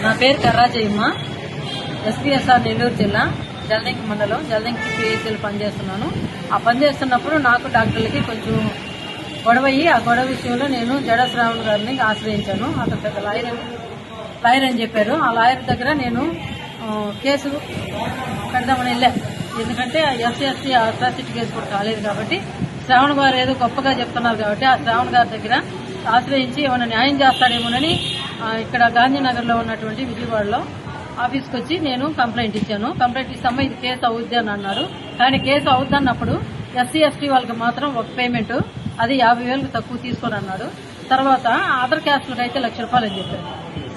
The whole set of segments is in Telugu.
నా పేరు కర్రాజయ్యమ్మ. ఎస్పీఎస్ఆర్ నెల్లూరు జిల్లా జలదంకి మండలం జలదంకి పిహెచ్ఎల్ పనిచేస్తున్నాను. ఆ పనిచేస్తున్నప్పుడు నాకు డాక్టర్లకి కొంచెం గొడవయ్యి ఆ గొడవ విషయంలో నేను జడ శ్రావణ్ గారిని ఆశ్రయించాను. అతను పెద్ద లాయర్ అని చెప్పారు. ఆ లాయర్ దగ్గర నేను కేసు పెడదామని వెళ్ళాను. ఎందుకంటే ఎస్సీ అట్రాసిటీ కేసు కూడా కాలేదు కాబట్టి శ్రావణ్ గారు ఏదో గొప్పగా చెప్తున్నారు కాబట్టి ఆ శ్రావణ్ గారి దగ్గర ఆశ్రయించి ఏమైనా న్యాయం చేస్తాడేమోనని ఇక్కడ గాంధీనగర్లో ఉన్నటువంటి విజయవాడలో ఆఫీస్కి వచ్చి నేను కంప్లైంట్ ఇచ్చాను. కంప్లైంట్ ఇస్తామా ఇది కేసు అవుద్ది అని అన్నారు. కానీ కేసు అవుద్దన్నప్పుడు ఎస్సీ వాళ్ళకి మాత్రం ఒక పేమెంట్ అది 50,000కు తక్కువ తీసుకొని అన్నాడు. తర్వాత అదర్ క్యాస్ట్లకు అయితే ₹1,00,000 అని చెప్పారు.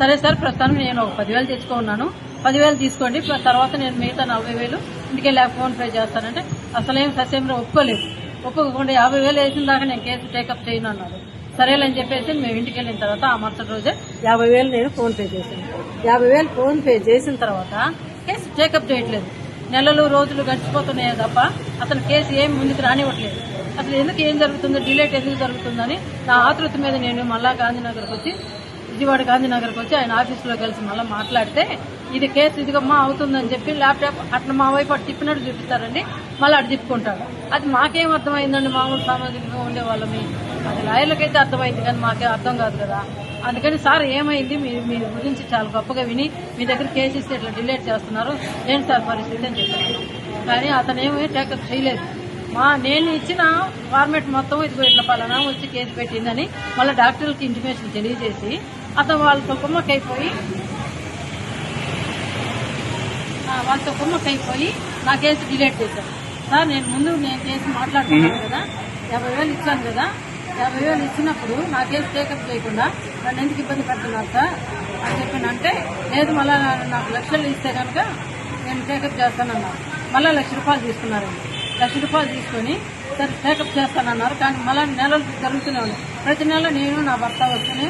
సరే సార్ ప్రస్తుతానికి నేను ఒక 10,000 తెచ్చుకున్నాను, 10,000 తీసుకోండి, తర్వాత నేను మిగతా 40,000 ఇంటికి వెళ్ళి ఫోన్ పే చేస్తానంటే అసలేం ససేమిరా ఒప్పుకోలేదు. ఒప్పుకోకుండా 50,000 వేసిన దాకా నేను కేసు టేకప్ చేయను అన్నారు. సరేలని చెప్పేసి మేము ఇంటికి వెళ్ళిన తర్వాత ఆ మరుసటి రోజే 50,000 నేను ఫోన్ పే చేశాను. 50,000 ఫోన్ పే చేసిన తర్వాత కేసు టేకప్ చేయట్లేదు. నెలలు రోజులు గడిచిపోతున్నాయే తప్ప అతను కేసు ఏం ముందుకు రానివ్వట్లేదు. అసలు ఎందుకు ఏం జరుగుతుందో, డిలేట్ ఎందుకు జరుగుతుందని నా ఆతృత మీద నేను మళ్ళా విజయవాడ గాంధీనగర్కి వచ్చి ఆయన ఆఫీసులో కలిసి మళ్ళీ మాట్లాడితే ఇది కేసు ఇదిగమ్మా అవుతుందని చెప్పి ల్యాప్టాప్ అట్లా మా వైపు అటు తిప్పినట్టు చూపిస్తారండి. మళ్ళీ అటు తిప్పుకుంటాడు. అది మాకేం అర్థమైందండి, మామూలు సామాజికంగా ఉండేవాళ్ళమి. అది లాయర్లకైతే అర్థమైంది కానీ మాకేం అర్థం కాదు కదా. అందుకని సార్ ఏమైంది, మీ గురించి చాలా గొప్పగా విని మీ దగ్గర కేసు ఇస్తే ఇట్లా డిలేట్ చేస్తున్నారు, ఏంటి సార్ పరిస్థితి అని చెప్పాను. కానీ అతను ఏమీ టేకప్ చేయలేదు. నేను ఇచ్చిన ఫార్మేట్ మొత్తం ఇదిగో ఇట్లా పలానా వచ్చి కేసు పెట్టిందని మళ్ళీ డాక్టర్లకి ఇంటిమేషన్ తెలియజేసి అతను వాళ్ళతో కుమ్మక్కైపోయి నా కేసు డిలేట్ చేశాను. సార్ నేను కేసు మాట్లాడుతున్నాను కదా, 50,000 ఇచ్చాను కదా, 50,000 ఇచ్చినప్పుడు నా కేసు టేకప్ చేయకుండా నన్ను ఎందుకు ఇబ్బంది పెడుతున్నారు సార్ అని చెప్పినంటే లేదు మళ్ళీ నాకు ₹1,00,000 ఇస్తే కనుక నేను టేకప్ చేస్తానన్నారు. మళ్ళీ ₹1,00,000 తీసుకున్నారండి. ₹1,00,000 తీసుకొని సరే టేకప్ చేస్తానన్నారు. కానీ మళ్ళీ నెలలు జరుగుతూనే ఉన్నాయి. ప్రతి నెల నేను నా భర్త వస్తూనే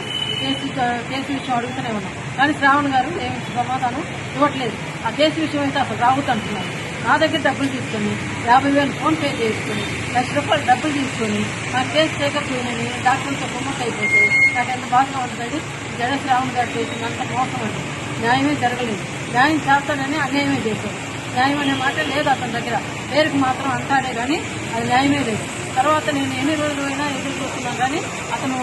కేసు విషయం అడుగుతూనే ఉన్నాను. కానీ శ్రావణ్ గారు ఏమి సమాధానం ఇవ్వట్లేదు. ఆ కేసు విషయం అయితే అసలు రావుతుంటున్నారు. నా దగ్గర డబ్బులు తీసుకొని 50,000 ఫోన్ పే చేసుకుని ₹1,00,000 డబ్బులు తీసుకొని నా కేసు టేకప్ చేయనని డాక్టర్లతో కుమ్మక్క అయిపోతే నాకు ఎంత బాగా ఉంటుందండి. జడ శ్రావణ్ గారు చేసినంత మోసం అండి. న్యాయమే జరగలేదు. న్యాయం చేస్తాడని అన్యాయమే చేశారు. న్యాయం అనే మాట లేదు అతని దగ్గర, పేరుకి మాత్రం అంటాడే కానీ అది న్యాయమే లేదు. తర్వాత నేను ఎన్ని రోజులు అయినా ఎదురు చూస్తున్నాను కానీ అతను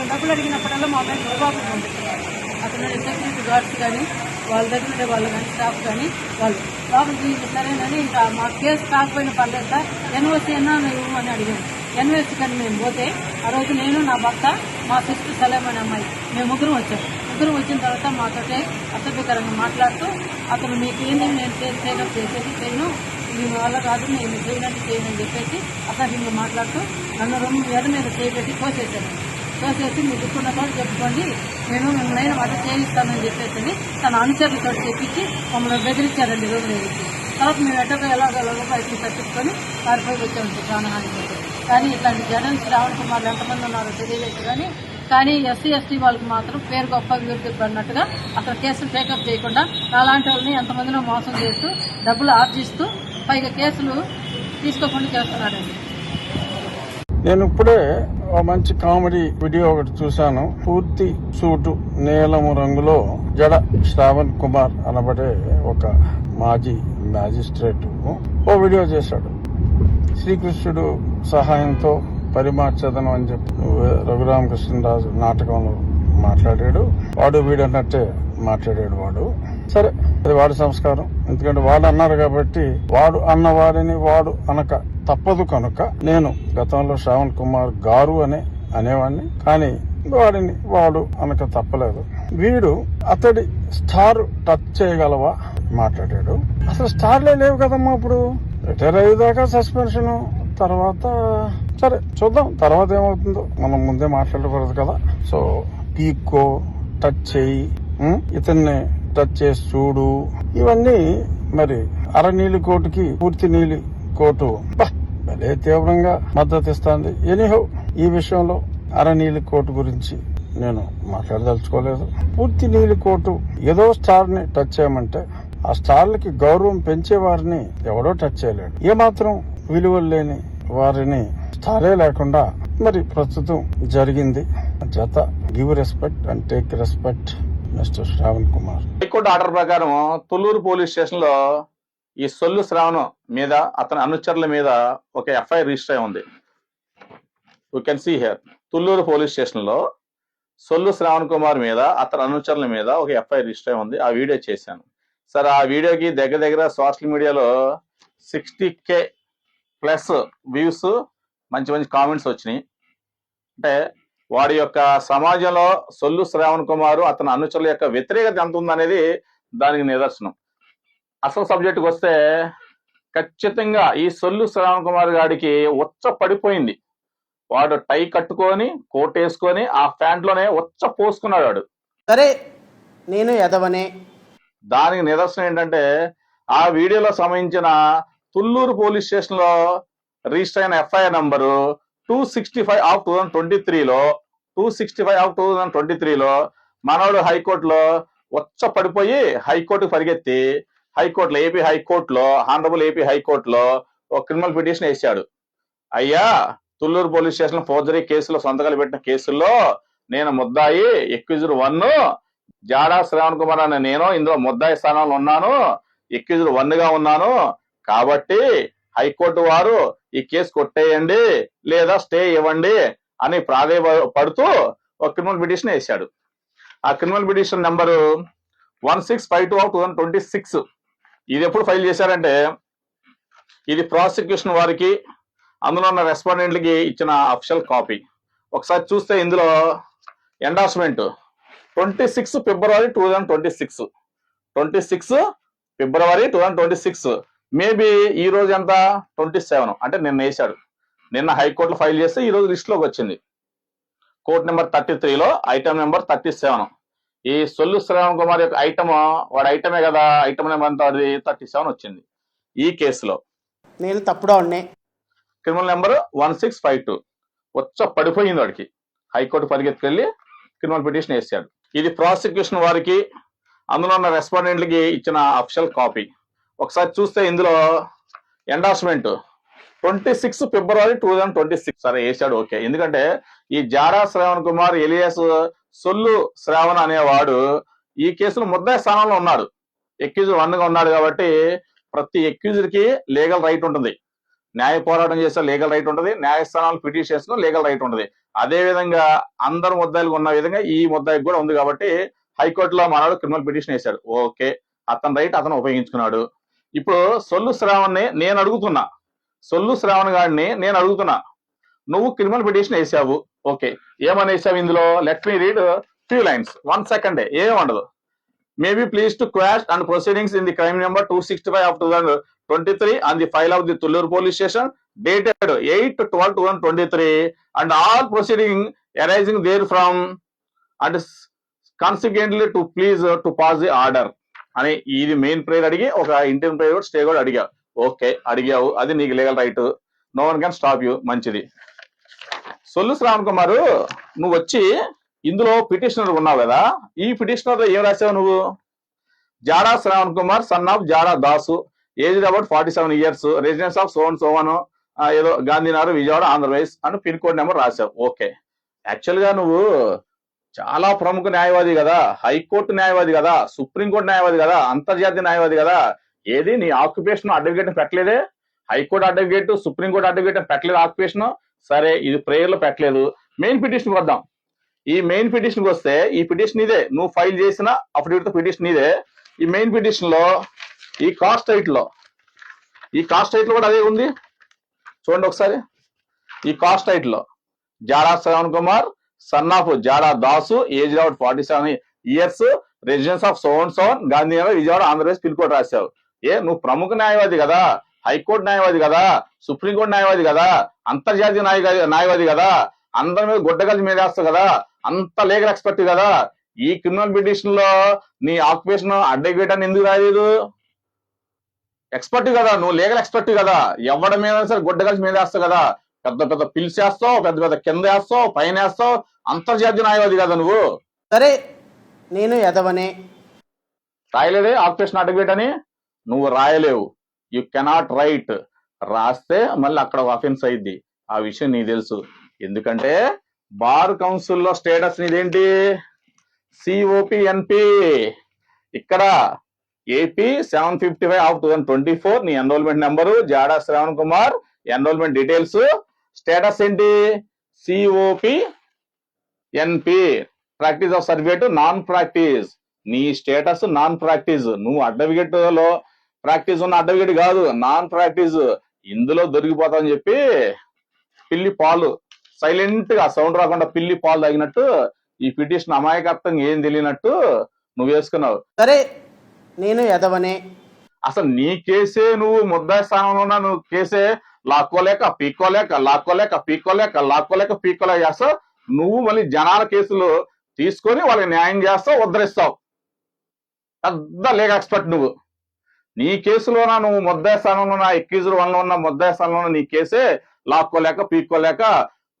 డబ్బులు అడిగినప్పుడల్లా మా పైన దుర్భాగ్యం పంపిస్తున్నారు. అతను సెక్యూరిటీ గార్డ్స్ కానీ వాళ్ళ దగ్గర ఉండే వాళ్ళు కానీ స్టాఫ్ కానీ వాళ్ళు లోపలికి సరేనని ఇంకా మా కేసు కాకపోయినా పర్లేదు సార్ ఎన్ఓసీ అన్నా ఇవ్వమని అడిగాను. ఎన్ఓసీ కానీ మేము పోతే ఆ రోజు నేను నా భర్త మా సిస్టర్ సలేం అనే అమ్మాయి మేము ముగ్గురం వచ్చాము. ముగ్గురం వచ్చిన తర్వాత మాతోటే అసభ్యకరంగా మాట్లాడుతూ అతను మీకు ఏంది నేను కేసు టేకప్ చేసేసి చేయను, మీ వల్ల కాదు, నేను చేయనట్టు చేయనని చెప్పేసి అసహ్యంగా మాట్లాడుతూ నన్ను 2 ఏళ్ళ మీద చేయబెట్టి కోసేసాను. కోసేసి మీరు దుక్కున్న కూడా చెప్పుకోండి, నేను మిమ్మల్ని వంట చేయిస్తానని చెప్పేసి తన అనుచరులతో చెప్పించి మమ్మల్ని బెదిరించారండి 2 రోజులకి. తర్వాత మేము ఎట్టగా ఎలాగో బయటకు తప్పించుకొని పారిపోయి వచ్చామండి ప్రాణహాని. కానీ ఇట్లాంటి జగన్ శ్రావణ్ కుమార్ ఎంతమంది ఉన్నారో తెలియలేదు. కానీ ఎస్సీ వాళ్ళకి మాత్రం పేరు గొప్ప విరుద్ధి పడినట్టుగా అసలు కేసులు టేకప్ చేయకుండా అలాంటి వాళ్ళని ఎంతమందినో మోసం చేస్తూ డబ్బులు ఆర్జిస్తూ పైగా కేసులు తీసుకోకుండా చేస్తున్నారండి. నేను ఇప్పుడే ఒక మంచి కామెడీ వీడియో ఒకటి చూశాను. పూర్తి సూటు నీలము రంగులో జడ శ్రావణ్ కుమార్ అనబడే ఒక మాజీ మ్యాజిస్ట్రేట్ ఓ వీడియో చేశాడు. శ్రీకృష్ణుడు సహాయంతో పరిమార్చదనం అని చెప్పి రఘురామకృష్ణరాజు నాటకంలో మాట్లాడాడు. వాడు వీడన్నట్టే మాట్లాడాడు వాడు. సరే అది వాడి సంస్కారం. ఎందుకంటే వాడు అన్నారు కాబట్టి వాడు అన్న వారిని వాడు అనక తప్పదు కనుక నేను గతంలో శ్రావణ్ కుమార్ గారు అనేవాడిని. కానీ వాడిని వాడు అనక తప్పలేదు. వీడు అతడి స్టార్ టచ్ చేయగలవా మాట్లాడాడు. అసలు స్టార్లే లేవు కదమ్మా. ఇప్పుడు రిటైర్ అయ్యేదాకా సస్పెన్షన్, తర్వాత సరే చూద్దాం తర్వాత ఏమవుతుందో, మనం ముందే మాట్లాడకూడదు కదా. సో పీకో, టచ్ చేయి, ఇతన్ని టచ్ చేసి చూడు, ఇవన్నీ మరి అరనీలి కోటుకి పూర్తి నీలి కోటు భలే తీవ్రంగా మద్దతు ఇస్తుంది. ఎనీహౌ ఈ విషయంలో అరనీలి కోటు గురించి నేను మాట్లాడదలుచుకోలేదు. పూర్తి నీలి కోటు ఏదో స్టార్ ని టచ్ చేయమంటే ఆ స్టార్లకి గౌరవం పెంచే వారిని ఎవడో టచ్ చేయలేడు. ఏమాత్రం విలువలు లేని వారిని స్టారే లేకుండా మరి ప్రస్తుతం జరిగింది. జత give respect and take respect. Mister Shravan Kumar. High court order ప్రకారం తుళ్ళూరు పోలీస్ స్టేషన్ లో ఈ సొల్లు శ్రావణ్ మీద అతని అనుచరుల మీద ఒక ఎఫ్ఐఆర్ రిజిస్టర్ అయి ఉంది. You can see here. Thulluru police station లో సొల్లు శ్రావణ్ కుమార్ మీద అతని అనుచరుల మీద ఒక ఎఫ్ఐఆర్ రిజిస్టర్ అయి ఉంది. ఆ వీడియో చేశాను సార్. ఆ వీడియోకి దగ్గర దగ్గర సోషల్ మీడియాలో 60K ప్లస్ వ్యూస్, మంచి మంచి కామెంట్స్ వచ్చినాయి. అంటే వాడి యొక్క సమాజంలో సొల్లు శ్రావణ్ కుమార్ అతని అనుచరుల యొక్క వ్యతిరేకత ఎంత ఉందనేది దానికి నిదర్శనం. అసలు సబ్జెక్టుకి వస్తే ఖచ్చితంగా ఈ సొల్లు శ్రావణ్ కుమార్ గాడికి ఉచ్చ పడిపోయింది. వాడు టై కట్టుకొని కోట్ వేసుకొని ఆ ప్యాంట్ లోనే ఉచ్చ పోసుకున్నాడు వాడు. సరే నేను ఎదవనే. దానికి నిదర్శనం ఏంటంటే ఆ వీడియోలో సంబంధించిన తుళ్ళూరు పోలీస్ స్టేషన్ లో రిజిస్టర్ అయిన ఎఫ్ఐఆర్ నంబరు 265/2023లో మనోడు హైకోర్టులో ఉచ్చ పడిపోయి హైకోర్టు పరిగెత్తి హైకోర్టులో ఆనరబుల్ ఏపీ హైకోర్టులో ఒక క్రిమినల్ పిటిషన్ వేసాడు. అయ్యా, తుళ్ళూరు పోలీస్ స్టేషన్ ఫోర్జరీ కేసులో సొంతకాలు పెట్టిన కేసుల్లో నేను ముద్దాయి ఎక్యూజర్ 1 జాడా శ్రావణ్ కుమార్ అనే నేను ఇందులో ముద్దాయి స్థానంలో ఉన్నాను, ఎక్యూజర్ 1 గా ఉన్నాను. కాబట్టి హైకోర్టు వారు ఈ కేసు కొట్టేయండి లేదా స్టే ఇవ్వండి అని ప్రాధేయపడుతూ ఒక క్రిమినల్ పిటిషన్ వేశాడు. ఆ క్రిమినల్ పిటిషన్ నెంబరు 1652/2026. ఇది ఎప్పుడు ఫైల్ చేశారంటే ఇది ప్రాసిక్యూషన్ వారికి అందులో ఉన్న రెస్పాండెంట్లకి ఇచ్చిన అఫిషియల్ కాపీ. ఒకసారి చూస్తే ఇందులో ఎండార్స్మెంట్ 26 ఫిబ్రవరి 2026 మేబీ ఈ రోజు ఎంత 27 అంటే నిన్న వేశాడు. నిన్న హైకోర్టులో ఫైల్ చేస్తే ఈ రోజు లిస్ట్ లోకి వచ్చింది. కోర్ట్ నెంబర్ 33లో ఐటమ్ నెంబర్ 37. ఈ సొల్లు శ్రావణ్ కుమార్ యొక్క ఐటమ్ వాడు ఐటమే కదా, ఐటమ్ నెంబర్ ఎంత 37 వచ్చింది. ఈ కేసులో నేను తప్పుడోనే. క్రిమినల్ నెంబర్ 1652 వచ్చ పడిపోయింది వాడికి. హైకోర్టు పరిగెత్తుకెళ్ళి క్రిమినల్ పిటిషన్ వేసాడు. ఇది ప్రాసిక్యూషన్ వారికి అందులో ఉన్న రెస్పాండెంట్లకి ఇచ్చిన అఫిషియల్ కాపీ. ఒకసారి చూస్తే ఇందులో ఎండార్స్మెంట్ 26 ఫిబ్రవరి 2026 సరే వేసాడు. ఓకే, ఎందుకంటే ఈ జాడా శ్రావణ్ కుమార్ ఎలియాస్ సొల్లు శ్రావణ్ అనేవాడు ఈ కేసులో ముద్దాయి స్థానంలో ఉన్నాడు, ఎక్యూజర్ 1 గా ఉన్నాడు. కాబట్టి ప్రతి ఎక్యూజర్ కి లీగల్ రైట్ ఉంటుంది, న్యాయ పోరాటం చేసే లీగల్ రైట్ ఉంటుంది, న్యాయస్థానాలు పిటిషన్ లీగల్ రైట్ ఉంటుంది. అదే విధంగా అందరు ముద్దాయిలకు ఉన్న విధంగా ఈ ముద్దాయికి కూడా ఉంది. కాబట్టి హైకోర్టులో మనవాడు క్రిమినల్ పిటిషన్ వేశాడు. ఓకే, అతని రైట్ అతను ఉపయోగించుకున్నాడు. ఇప్పుడు సొల్లు శ్రావణ్ని నేను అడుగుతున్నా, నువ్వు క్రిమినల్ పిటిషన్ వేసావు. ఓకే, ఏమని వేసావు ఇందులో? Let me read few lines. 1 second, ఏం ఉండదు. Maybe please to quash and proceedings in the crime number 265/2023 on the file of the Tullur police station dated 8/12/2023 and all proceeding arising therefrom and consequently to please to pass the order అని ఇది మెయిన్ ప్రేయర్ అడిగి ఒక ఇంటర్న్ ప్రేయర్ కూడా స్టే కూడా అడిగావు. ఓకే, అడిగావు, అది నీకు legal right, no one can stop you. మంచిది. సొల్లు శ్రావణ్ కుమార్, నువ్వు వచ్చి ఇందులో పిటిషనర్ ఉన్నావు కదా, ఈ పిటిషనర్ ఏం రాసావు నువ్వు? Jada Shravan Kumar son of Jada Dasu, age about 47 years, residence of సోవన్ ఏదో గాంధీనగర్ విజయవాడ ఆంధ్రప్రదేశ్ అని పిన్ కోడ్ నెంబర్ రాసావు. ఓకే, యాక్చువల్ గా నువ్వు చాలా ప్రముఖ న్యాయవాది కదా, హైకోర్టు న్యాయవాది కదా, సుప్రీంకోర్టు న్యాయవాది కదా, అంతర్జాతీయ న్యాయవాది కదా. ఏది నీ ఆక్యుపేషన్ అడ్వకేట్ పెట్టలేదే? హైకోర్టు అడ్వకేట్, సుప్రీంకోర్టు అడ్వకేట్ పెట్టలేదు ఆక్యుపేషన్. సరే, ఇది ప్రేయర్ లో పెట్టలేదు. మెయిన్ పిటిషన్ వద్దాం. ఈ మెయిన్ పిటిషన్ కి వస్తే ఈ పిటిషన్ ఇదే, నువ్వు ఫైల్ చేసిన అఫిడవిట్ తో పిటిషన్ ఇదే. ఈ మెయిన్ పిటిషన్ లో ఈ కాస్ట్ టైటిల్ లో కూడా అదే ఉంది. చూడండి ఒకసారి. ఈ కాస్ట్ టైటిల్ లో Jada Shravan Kumar son of Jada Dasu, age about 47 years, residence of సోవన్ గాంధీనగర్ విజయవాడ ఆంధ్రప్రదేశ్ పిన్ కోడ్ రాశావు. నువ్వు ప్రముఖ న్యాయవాది కదా, హైకోర్టు న్యాయవాది కదా, సుప్రీంకోర్టు న్యాయవాది కదా, అంతర్జాతీయ న్యాయవాది కదా, అందరి మీద గుడ్డగల్లి మీద వేస్తావు కదా, అంత లీగల్ ఎక్స్పర్ట్ కదా. ఈ క్రిమినల్ పిటిషన్ లో నీ ఆక్యుపేషన్ అడ్వకేట్ అని ఎందుకు రాలేదు? ఎక్స్పర్ట్ కదా నువ్వు, లీగల్ ఎక్స్పర్ట్ కదా, ఎవరి మీద సరే గుడ్డగల్సి మీద వేస్తావు కదా, పెద్ద పెద్ద పిల్స్ వేస్తావు, పెద్ద పెద్ద కింద వేస్తావు, పైన వేస్తావు, అంతర్జాతీయ న్యాయవాది కదా నువ్వు. సరే నేను ఎదవనే. రాయలేదే ఆక్యుపేషన్ అడ్వకేట్ అని? నువ్వు రాయలేవు, యు కెనాట్ రైట్. రాస్తే మళ్ళీ అక్కడ అఫెన్స్ అయింది. ఆ విషయం నీకు తెలుసు. ఎందుకంటే బార్ కౌన్సిల్లో స్టేటస్ నీదేంటి? COPNP. ఇక్కడ AP 755 ఆఫ్ 2024 నీ enrolment number Jada Shravan Kumar, enrolment details, status ఏంటి COPNP, practice of certificate non practice. నీ స్టేటస్ నాన్ ప్రాక్టీస్. నువ్వు అడ్వకేట్ లో ప్రాక్టీస్ ఉన్న అడ్వకేట్ కాదు, నాన్ ప్రాక్టీస్. ఇందులో దొరికిపోతావని చెప్పి పిల్లి పాలు సైలెంట్ గా సౌండ్ రాకుండా పిల్లి పాలు తాగినట్టు ఈ పిటిషన్ అమాయకత్వంగా ఏం తెలియనట్టు నువ్వు వేసుకున్నావు. సరే నేను ఎదవనే. అసలు నీ కేసే నువ్వు ముద్దాయి స్థానంలో ఉన్న నువ్వు కేసే లాక్కోలేక పీక్కోలేక చేస్తావు. నువ్వు మళ్ళీ జనాల కేసులు తీసుకొని వాళ్ళకి న్యాయం చేస్తావు, ఉద్ధరిస్తావు. పెద్ద లీగల్ ఎక్స్పర్ట్ నువ్వు. నీ కేసులోన నువ్వు ముద్దాయి స్థానంలో ఉన్న ఎక్యూజర్ వన్ లో ఉన్న ముద్దాయి స్థానంలో ఉన్న నీ కేసే లాక్కోలేక పీక్కోలేక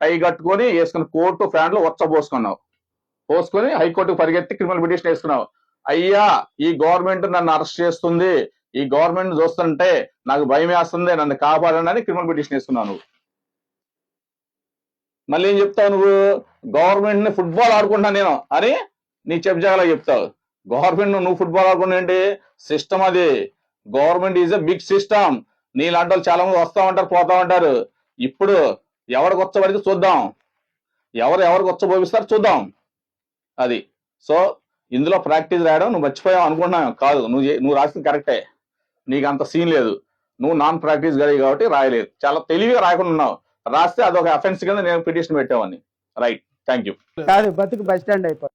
టై కట్టుకొని వేసుకుని కోర్టు ఫ్యాన్లు పోసుకొని హైకోర్టుకు పరిగెత్తి క్రిమినల్ పిటిషన్ వేసుకున్నావు. అయ్యా ఈ గవర్నమెంట్ నన్ను అరెస్ట్ చేస్తుంది, ఈ గవర్నమెంట్ చూస్తుంటే నాకు భయం వేస్తుంది, నన్ను కాపాడండి అని క్రిమినల్ పిటిషన్ వేసుకున్నావు నువ్వు. మళ్ళీ ఏం చెప్తావు నువ్వు? గవర్నమెంట్ ని ఫుట్బాల్ ఆడుకుంటున్నా నేను అని నీ చెప్జాగా చెప్తావు. గవర్నమెంట్ నువ్వు ఫుట్బాల్ ఆడుకుంటా ఏంటి? సిస్టమ్ అది. Government is a big system. నీలాంటి వాళ్ళు చాలా మంది వస్తా ఉంటారు, పోతా ఉంటారు. ఇప్పుడు ఎవరికి వచ్చబడితే చూద్దాం, ఎవరికి వచ్చబోపిస్తారు చూద్దాం. అది. సో ఇందులో ప్రాక్టీస్ రాయడం నువ్వు మర్చిపోయావు అనుకుంటున్నావు. కాదు, నువ్వు రాసింది కరెక్టే, నీకు అంత సీన్ లేదు. నువ్వు నాన్ ప్రాక్టీస్ గడి కాబట్టి రాయలేదు. చాలా తెలివిగా రాయకుండా ఉన్నావు. రాస్తే అదొక అఫెన్స్ కింద నేను పిటిషన్ పెట్టేవాడిని. Right, thank you. కాదు బతుకు బస్ స్టాండ్ అయిపోయి